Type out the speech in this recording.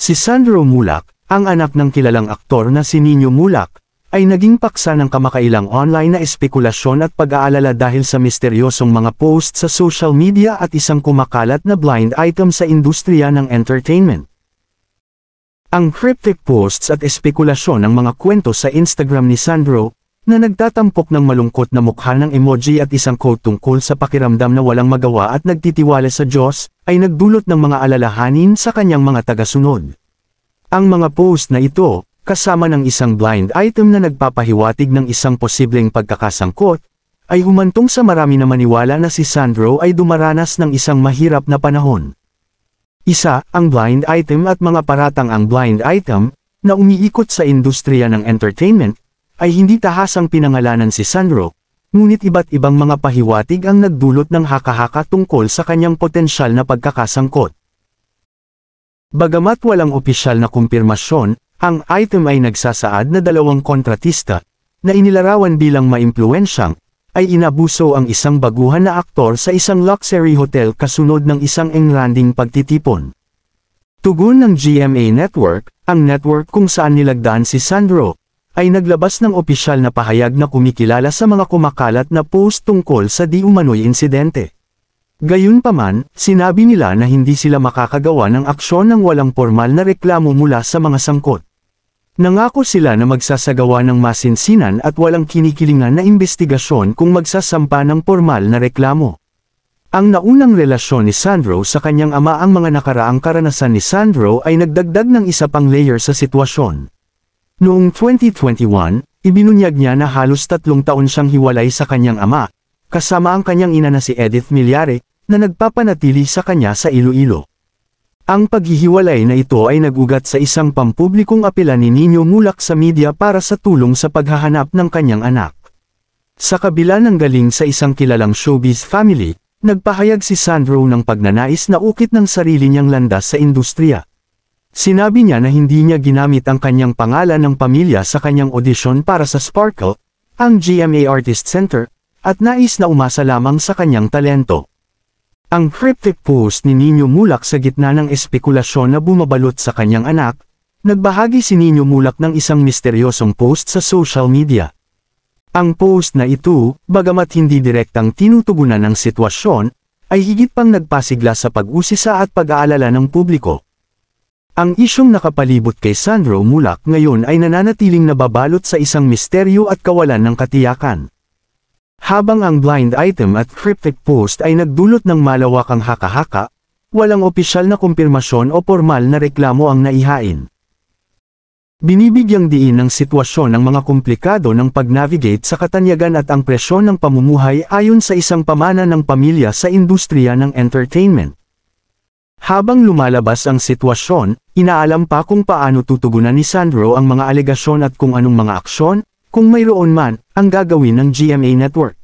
Si Sandro Mulak, ang anak ng kilalang aktor na si Nino Mulak, ay naging paksa ng kamakailang online na espekulasyon at pag-aalala dahil sa misteryosong mga post sa social media at isang kumakalat na blind item sa industriya ng entertainment. Ang cryptic posts at espekulasyon ng mga kwento sa Instagram ni Sandro, na nagtatampok ng malungkot na mukha ng emoji at isang quote tungkol sa pakiramdam na walang magawa at nagtitiwala sa Diyos, ay nagdulot ng mga alalahanin sa kanyang mga tagasunod. Ang mga post na ito, kasama ng isang blind item na nagpapahiwatig ng isang posibleng pagkakasangkot, ay humantong sa marami na maniwala na si Sandro ay dumaranas ng isang mahirap na panahon. Isa, ang blind item at mga paratang ang blind item, na umiikot sa industriya ng entertainment, ay hindi tahasang pinangalanan si Sandro, ngunit iba't ibang mga pahiwatig ang nagdulot ng haka-haka tungkol sa kanyang potensyal na pagkakasangkot. Bagamat walang opisyal na kumpirmasyon, ang item ay nagsasaad na dalawang kontratista, na inilarawan bilang maimpluwensyang, ay inabuso ang isang baguhan na aktor sa isang luxury hotel kasunod ng isang engranding pagtitipon. Tugon ng GMA Network, ang network kung saan nilagdaan si Sandro, ay naglabas ng opisyal na pahayag na kumikilala sa mga kumakalat na post tungkol sa di umano'y insidente. Gayunpaman, sinabi nila na hindi sila makakagawa ng aksyon ng walang formal na reklamo mula sa mga sangkot. Nangako sila na magsasagawa ng masinsinan at walang kinikilingan na investigasyon kung magsasampa ng formal na reklamo. Ang naunang relasyon ni Sandro sa kanyang ama, ang mga nakaraang karanasan ni Sandro ay nagdagdag ng isa pang layer sa sitwasyon. Noong 2021, ibinunyag niya na halos 3 taon siyang hiwalay sa kanyang ama, kasama ang kanyang ina na si Edith Millare, na nagpapanatili sa kanya sa Iloilo. Ang paghihiwalay na ito ay nagugat sa isang pampublikong apela ni Nino Mulak sa media para sa tulong sa paghahanap ng kanyang anak. Sa kabila ng galing sa isang kilalang showbiz family, nagpahayag si Sandro ng pagnanais na ukit ng sarili niyang landas sa industriya. Sinabi niya na hindi niya ginamit ang kanyang pangalan ng pamilya sa kanyang audition para sa Sparkle, ang GMA Artist Center, at nais na umasa lamang sa kanyang talento. Ang cryptic post ni Nino Mulak sa gitna ng espekulasyon na bumabalot sa kanyang anak, nagbahagi si Nino Mulak ng isang misteryosong post sa social media. Ang post na ito, bagamat hindi direktang tinutugunan ng sitwasyon, ay higit pang nagpasigla sa pag-usisa at pag-aalala ng publiko. Ang isyong nakapalibot kay Sandro Mulak ngayon ay nananatiling nababalot sa isang misteryo at kawalan ng katiyakan. Habang ang blind item at cryptic post ay nagdulot ng malawakang haka-haka, walang opisyal na kumpirmasyon o formal na reklamo ang naihain. Binibigyang diin ng sitwasyon ng mga komplikado ng pag-navigate sa katanyagan at ang presyon ng pamumuhay ayon sa isang pamana ng pamilya sa industriya ng entertainment. Habang lumalabas ang sitwasyon, inaalam pa kung paano tutugunan ni Sandro ang mga alegasyon at kung anong mga aksyon, kung mayroon man, ang gagawin ng GMA Network.